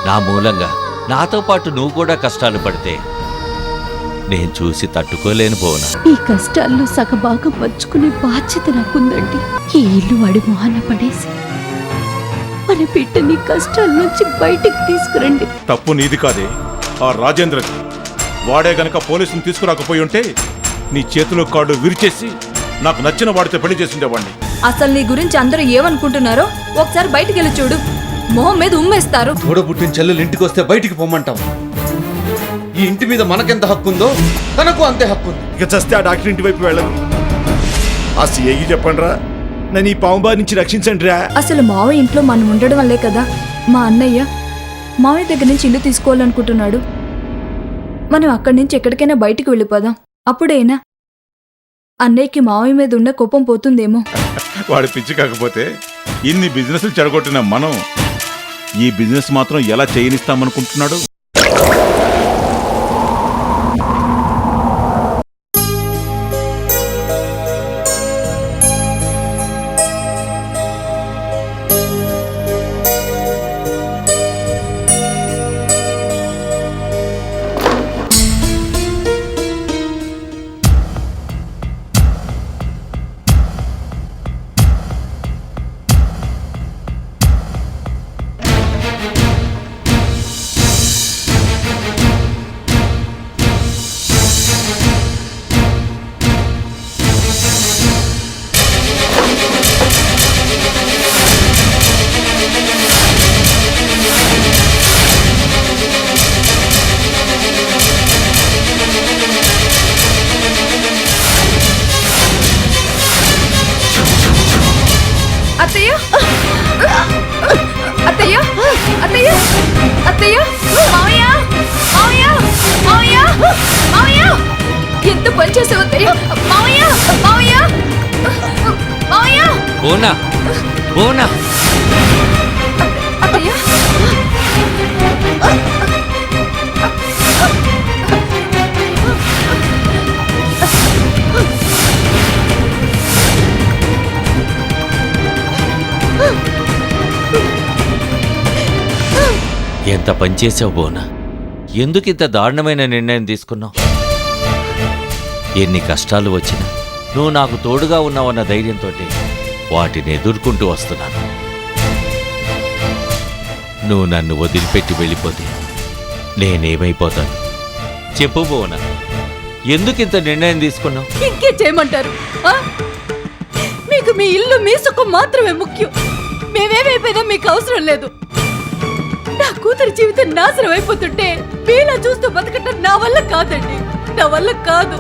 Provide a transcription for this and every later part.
నా మూలంగా నాతో పాటు నువ్వు కూడా కష్టాలు పడితే నేను చూసి తట్టుకోలేను బోనా. ఈ కష్టాల్లో సగభాగం పంచుకునే బాధ్యత నాకుందండి. ఈ ఇల్లు వాడి మొహాన పడేసి మన బిడ్డని కష్టాల నుంచి బయటికి తీసుకురండి. తప్పు నీది కాదే, ఆ రాజేంద్రది. వాడే గనక పోలీసుని తీసుకురాకపోయి ఉంటే నీ చేతిలో కాళ్ళు విరిచేసి నాకు నచ్చిన వాడితో పెళ్లి చేసిండేవాడిని. అసలు నీ గురించి అందరూ ఏమనుకుంటున్నారో ఒకసారి బయటికి వెళ్ళి చూడు. మొహం మీద ఉమ్మేస్తారు. తోడబుట్టిన చెల్లెలు ఇంటికి వస్తే బయటికి పొమ్మంటాం. ఈ ఇంటి మీద మనకెంత హక్కు ఉందో తనకు అంతే హక్కు ఉంది. ఇక చస్తే ఆ డాక్టర్ ఇంటి వైపు వెళ్ళదు. ఆ సిఐకి చెప్పండి రా, నన్ను ఈ పావుబారి నుంచి రక్షించండి రా. అసలు మావయ్య ఇంట్లో మనం ఉండడం వల్లే కదా మా అన్నయ్య మావయ్య దగ్గర నుంచి ఇల్లు తీసుకోవాలనుకుంటున్నాడు. మనం అక్కడి నుంచి ఎక్కడికైనా బయటికి వెళ్ళిపోదాం. అప్పుడైనా అన్నయ్యకి మావయ్య మీద ఉన్న కోపం పోతుందేమో. వాడి పిచ్చి కాకపోతే ఇన్ని బిజినెస్లు చెడగొట్టిన మనం ఈ బిజినెస్ మాత్రం ఎలా చేయనిస్తామనుకుంటున్నాడు? అత్తయ్య అత్తయ్య అత్తయ్య అత్తయ్య మావయ్య మావయ్య మావయ్య మావయ్య ఎంత పని చేసావు అత్తయ్య. మావయ్య మావయ్య మావయ్య బోనా బోనా అత్తయ్య ఎంత పనిచేసావు బోనా. ఎందుకు ఇంత దారుణమైన నిర్ణయం తీసుకున్నావు? ఎన్ని కష్టాలు వచ్చినా నువ్వు నాకు తోడుగా ఉన్నావన్న ధైర్యంతో వాటిని ఎదుర్కొంటూ వస్తున్నాను. నువ్వు నన్ను వదిలిపెట్టి వెళ్ళిపోతే నేనేమైపోతాను చెప్పు బోనా. ఎందుకు ఇంత నిర్ణయం తీసుకున్నావు? ఇంకే చేయమంటారు? మీకు మీ ఇల్లు మీ సుఖం మాత్రమే ముఖ్యం. మేమేమైపోయినా మీకు అవసరం లేదు. నా కూతురి జీవితం నాశనం అయిపోతుంటే మీలా చూస్తూ బతకటం నా వల్ల కాదండి, నా వల్ల కాదు.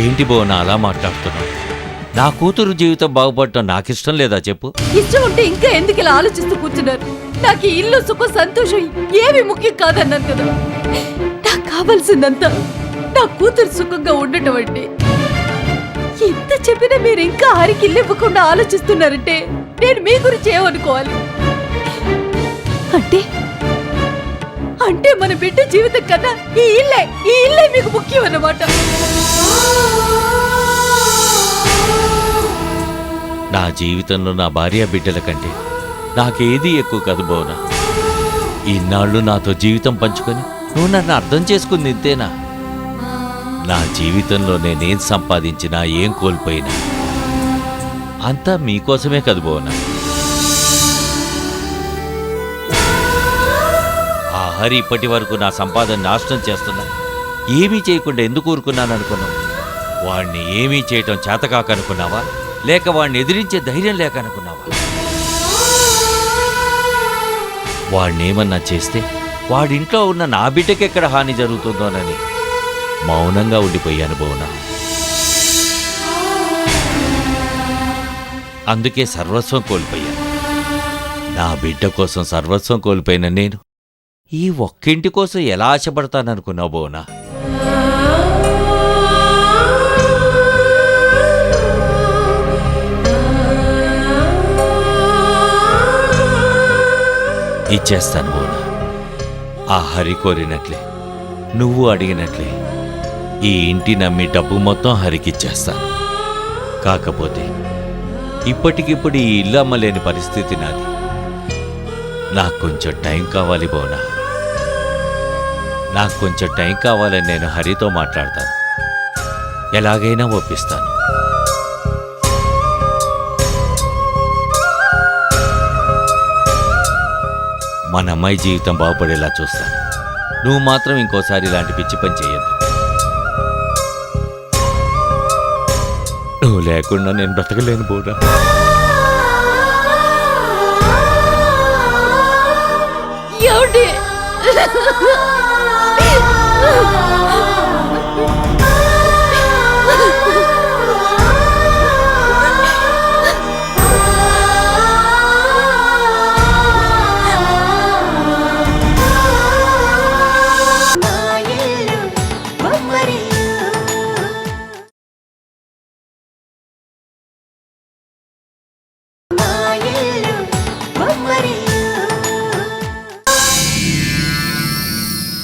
ఏంటి బోనా అలా మాట్లాడుతున్నావు? నా కూతురు జీవితం బాగుపడటం నాకిష్టం లేదా చెప్పు? ఇష్టం ఉంటే ఇంకా ఎందుకు ఇలా ఆలోచిస్తూ కూర్చున్నారు? నాకు ఈ ఇల్లు సుఖం సంతోషం ఏమి ముఖ్యం కాదన్నాను కదా. నాకు కావాల్సిందంతా నా కూతురు సుఖంగా ఉండటం అండి. ఎంత చెప్పినా మీరు ఇంకా ఆరికి ఇల్లు ఇవ్వకుండా ఆలోచిస్తున్నారంటే నేను మీ గురించి ఏమనుకోవాలి? అంటే అంటే మన బిడ్డ జీవితం కన్నా ఈ ఇల్లే మీకు ముఖ్యం అన్నమాట. నా జీవితంలో నా భార్య బిడ్డల కంటే నాకేది ఎక్కువ కాదు బోనా. ఇన్నాళ్ళు నాతో జీవితం పంచుకొని నువ్వు నన్ను అర్థం చేసుకుంది ఇంతేనా? నా జీవితంలో నేనేం సంపాదించినా ఏం కోల్పోయినా అంతా మీకోసమే కదా బోనా. ఆ హరి ఇప్పటి వరకు నా సంపాదన నాశనం చేస్తున్నా ఏమీ చేయకుండా ఎందుకు ఊరుకున్నాననుకున్నావు? వాణ్ణి ఏమీ చేయటం చేతకాకనుకున్నావా, లేక వాణ్ణి ఎదిరించే ధైర్యం లేకనుకున్నావా? వాణ్ణేమన్నా చేస్తే వాడింట్లో ఉన్న నా బిడ్డకెక్కడ హాని జరుగుతుందోనని మౌనంగా ఉండిపోయాను బోనా. అందుకే సర్వస్వం కోల్పోయాను. నా బిడ్డ కోసం సర్వస్వం కోల్పోయిన నేను ఈ ఒక్కింటి కోసం ఎలా ఆశపడతాననుకున్నావు బోనా? ఇచ్చేస్తాను బోనా. ఆ హరి కోరినట్లే, నువ్వు అడిగినట్లే ఈ ఇంటి నమ్మి డబ్బు మొత్తం హరికిచ్చేస్తాను. కాకపోతే ఇప్పటికిప్పుడు ఈ ఇల్లు అమ్మలేని పరిస్థితి నాది. నాకు కొంచెం టైం కావాలి బోనా. నాకు కొంచెం టైం కావాలని నేను హరితో మాట్లాడతాను. ఎలాగైనా ఒప్పిస్తాను. మన అమ్మాయి జీవితం బాగుపడేలా చూస్తాను. నువ్వు మాత్రం ఇంకోసారి ఇలాంటి పిచ్చి పని చేయొద్దు. నువ్వు లేకుండా నేను బ్రతకలేను బోరా. ఏమండి?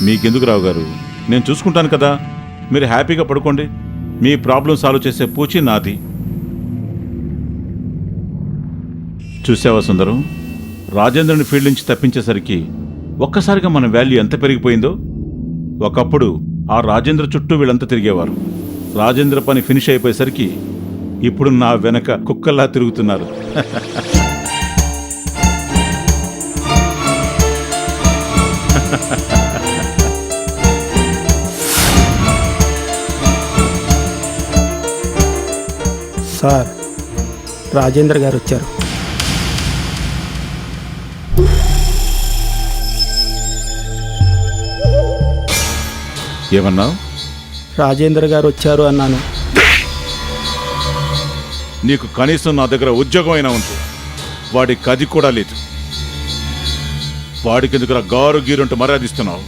మీకెందుకు రావు గారు, నేను చూసుకుంటాను కదా. మీరు హ్యాపీగా పడుకోండి. మీ ప్రాబ్లం సాల్వ్ చేసే పూచి నాది. చూసావా సుందరం, రాజేంద్రని ఫీల్డ్ నుంచి తప్పించేసరికి ఒక్కసారిగా మన వాల్యూ ఎంత పెరిగిపోయిందో. ఒకప్పుడు ఆ రాజేంద్ర చుట్టూ వీళ్ళంతా తిరిగేవారు. రాజేంద్ర పని ఫినిష్ అయిపోయేసరికి ఇప్పుడు నా వెనక కుక్కల్లా తిరుగుతున్నారు. సార్, రాజేంద్ర గారు వచ్చారు. ఏమన్నావు? రాజేంద్ర గారు వచ్చారు అన్నాను. నీకు కనీసం నా దగ్గర ఉద్యోగం అయినా ఉంది. వాడికి అది కూడా లేదు. వాడికి ఎందుకు గారు గీరుంటూ మర్యాదిస్తున్నావు?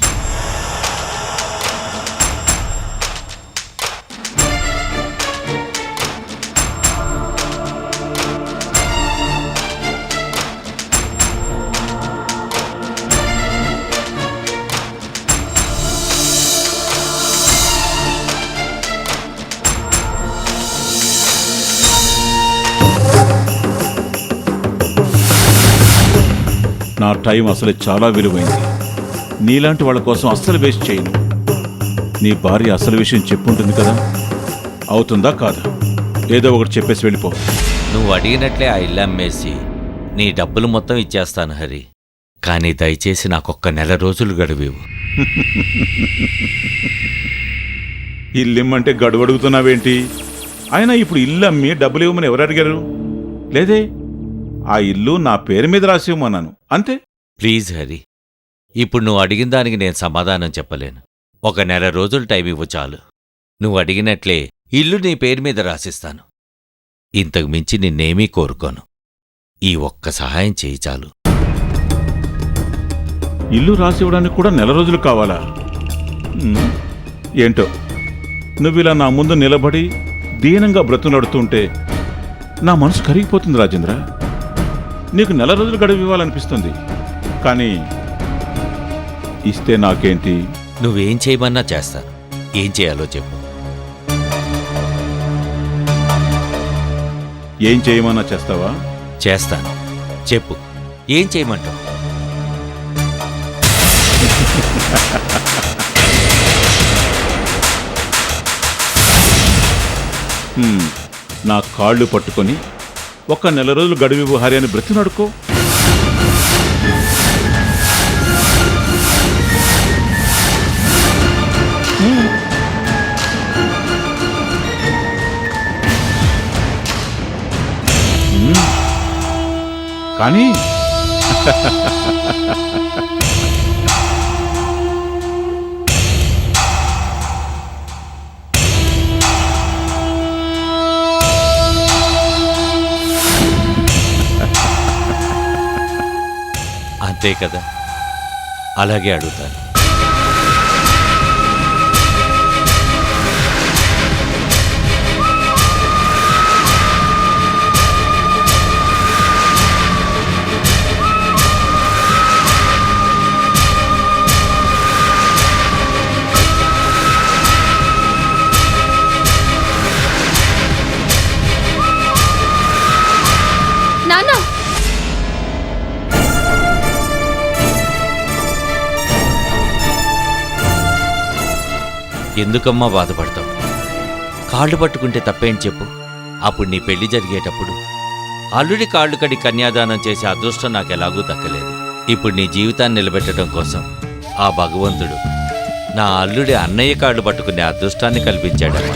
నా టైం అసలు చాలా విలువైంది. నీలాంటి వాళ్ళ కోసం అస్సలు వేస్ట్ చేయను. నీ భార్య అసలు విషయం చెప్పుంటుంది కదా, అవుతుందా కాదా? ఏదో ఒకటి చెప్పేసి వెళ్ళిపో. నువ్వు అడిగినట్లే ఆ ఇల్లు అమ్మేసి నీ డబ్బులు మొత్తం ఇచ్చేస్తాను హరి. కానీ దయచేసి నాకొక్క నెల రోజులు గడువు. ఇల్లిమ్మంటే గడువు అడుగుతున్నావేంటి? అయినా ఇప్పుడు ఇల్లు అమ్మి డబ్బులు ఇవ్వమని ఎవరు అడిగారు? లేదే, ఆ ఇల్లు నా పేరు మీద రాసి ఇవ్వమన్నాను అంతే. ప్లీజ్ హరి, ఇప్పుడు నువ్వు అడిగిన దానికి నేను సమాధానం చెప్పలేను. ఒక నెల రోజులు టైం ఇవ్వు చాలు. నువ్వు అడిగినట్లే ఇల్లు నీ పేరు మీద రాసిస్తాను. ఇంతకు మించి నిన్నేమీ కోరుకోను. ఈ ఒక్క సహాయం చేయి చాలు. ఇల్లు రాసివ్వడానికి కూడా నెల రోజులు కావాలా? ఏంటో, నువ్విలా నా ముందు నిలబడి దీనంగా బ్రతునడుతుంటే నా మనసు కరిగిపోతుంది రాజేంద్ర. నీకు నెల రోజులు గడువు ఇవ్వాలనిపిస్తుంది, కానీ ఇస్తే నాకేంటి? నువ్వేం చేయమన్నా చేస్తాను. ఏం చేయాలో చెప్పు. ఏం చేయమన్నా చేస్తావా? చేస్తాను, చెప్పు. ఏం చేయమంటావు? నా కాళ్ళు పట్టుకొని ఒక్క నెల రోజులు గడువు హరి అని బ్రతినడుకో. కానీ అంతే కదా, అలాగే అడుగుతాను. ఎందుకమ్మా బాధపడతావు? కాళ్ళు పట్టుకుంటే తప్పేం చెప్పు? అప్పుడు నీ పెళ్లి జరిగేటప్పుడు అల్లుడి కాళ్ళు కడి కన్యాదానం చేసే అదృష్టం నాకెలాగూ దక్కలేదు. ఇప్పుడు నీ జీవితాన్ని నిలబెట్టడం కోసం ఆ భగవంతుడు నా అల్లుడి అన్నయ్య కాళ్ళు పట్టుకునే అదృష్టాన్ని కల్పించాడమ్మా.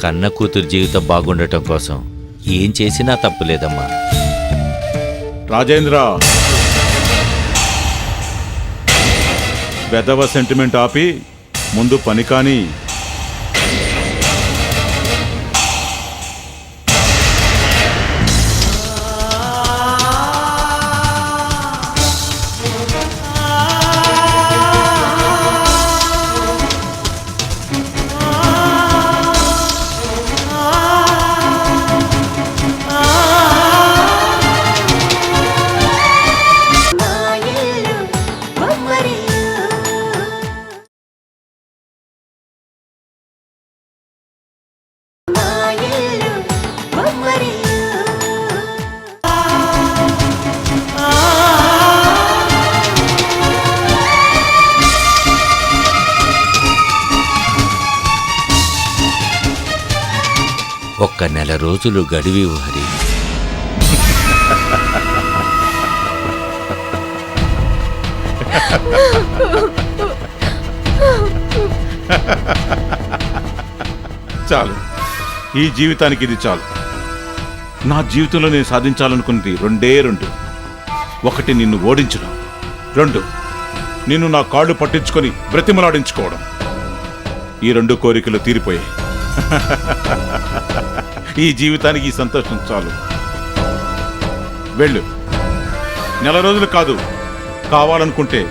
కన్న కూతురు జీవితం బాగుండటం కోసం ఏం చేసినా తప్పులేదమ్మా. రాజేంద్ర, వెధవ సెంటిమెంట్ ఆపి ముందు పని కానీ. ఒక్క నెల రోజులు గడివివు హరి. చాలు, ఈ జీవితానికి ఇది చాలు. నా జీవితంలో నేను సాధించాలనుకున్నది రెండే రెండు. ఒకటి నిన్ను ఓడించడం, రెండు నిన్ను నా కాళ్ళు పట్టించుకొని బ్రతిమలాడించుకోవడం. ఈ రెండు కోరికలు తీరిపోయాయి. ఈ జీవితానికి ఈ సంతోషం చాలు. వెళ్ళు. నెల రోజులు కాదు, కావాలనుకుంటే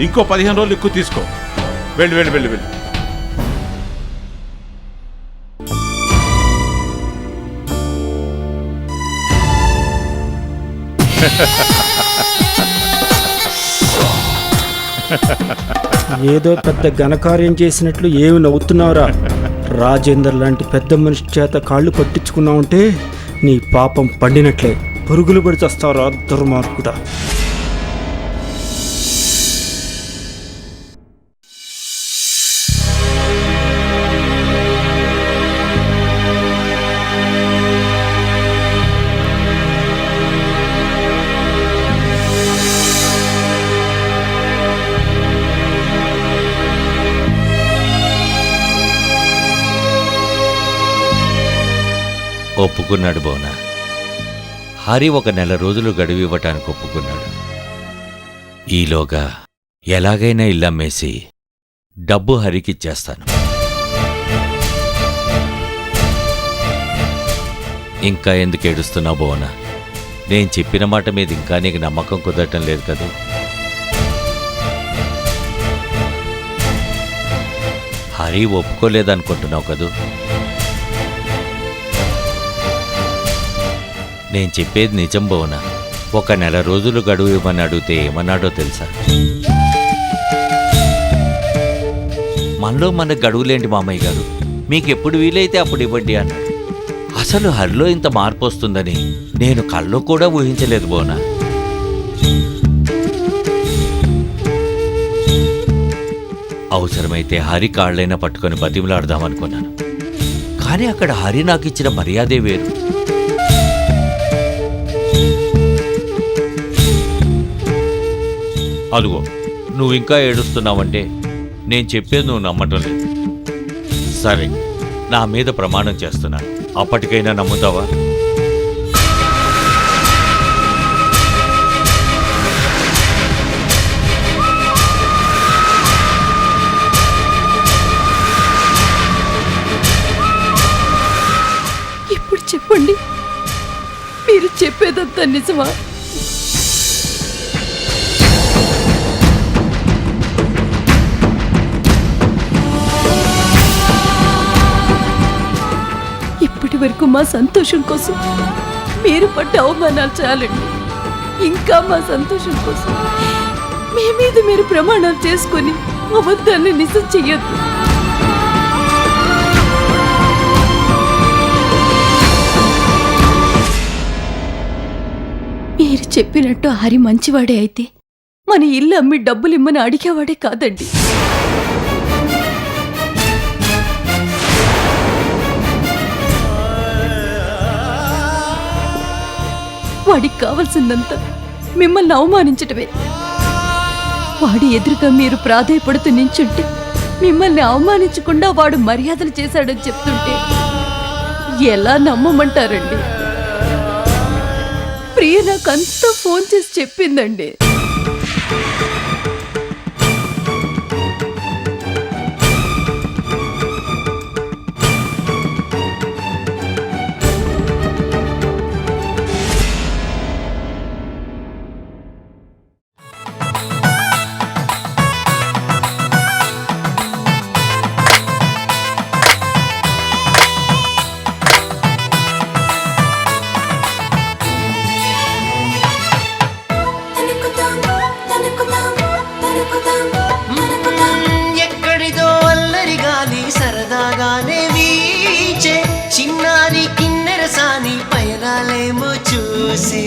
ఇంకో 15 రోజులు ఎక్కువ తీసుకో. వెళ్ళు వెళ్ళు వెళ్ళు వెళ్ళు. ఏదో పెద్ద ఘనకార్యం చేసినట్లు ఏమి నవ్వుతున్నావురా? రాజేందర్ లాంటి పెద్ద మనిషి చేత కాళ్ళు పట్టించుకున్నావంటే నీ పాపం పండినట్లే. పరుగులు పడి చస్తావురా దుర్మార్గుడా. ఒప్పుకున్నాడు బోనా. హరి ఒక నెల రోజులు గడువు ఇవ్వటానికి ఒప్పుకున్నాడు. ఈలోగా ఎలాగైనా ఇల్లమ్మేసి డబ్బు హరికిచ్చేస్తాను. ఇంకా ఎందుకు ఏడుస్తున్నావు బోనా? నేను చెప్పిన మాట మీద ఇంకా నీకు నమ్మకం కుదరటం లేదు కదూ? హరి ఒప్పుకోలేదనుకుంటున్నావు కదూ? నేను చెప్పేది నిజం బోనా. ఒక నెల రోజులు గడువు ఇవ్వమని అడిగితే ఏమన్నాడో తెలుసా? మనలో మనకు గడువులేంటి మామయ్య గారు, మీకెప్పుడు వీలైతే అప్పుడు ఇవ్వండి అన్నాడు. అసలు హరిలో ఇంత మార్పు వస్తుందని నేను కల్లో కూడా ఊహించలేదు బోనా. అవసరమైతే హరి కాళ్ళైనా పట్టుకొని బతిమలాడదామనుకున్నాను. కానీ అక్కడ హరి నాకు ఇచ్చిన మర్యాదే వేరు. అదుగో, నువ్వు ఇంకా ఏడుస్తున్నావంటే నేను చెప్పేది నువ్వు నమ్మటం లేదు. సరే, నా మీద ప్రమాణం చేస్తున్నాను. అప్పటికైనా నమ్ముతావా? ఇప్పుడు చెప్పండి, మీరు చెప్పేదంతా నిజమా? ఇప్పటి వరకు మా సంతోషం కోసం మీరు పడ్డ అవమానాలు చాలండి. ఇంకా మా సంతోషం కోసం మీ మీద మీరు ప్రమాణాలు చేసుకొని అబద్ధాన్ని నిజం చెయ్యొద్దు. మీరు చెప్పినట్టు హరి మంచివాడే అయితే మన ఇల్లు అమ్మి డబ్బులు ఇమ్మని అడిగేవాడే కాదండి. వాడికి కావలసిందంతా మిమ్మల్ని అవమానించటమే. వాడి ఎదురుగా మీరు ప్రాధేయపడుతూ నించుంటే మిమ్మల్ని అవమానించకుండా వాడు మర్యాదలు చేశాడని చెప్తుంటే ఎలా నమ్మమంటారండి? ప్రియ నాకంతా ఫోన్ చేసి చెప్పిందండి. ఎక్కడిదో అల్లరి గాలి సరదాగానే వీచే చిన్నారి కిన్నెరసాని పయనాలేమో చూసి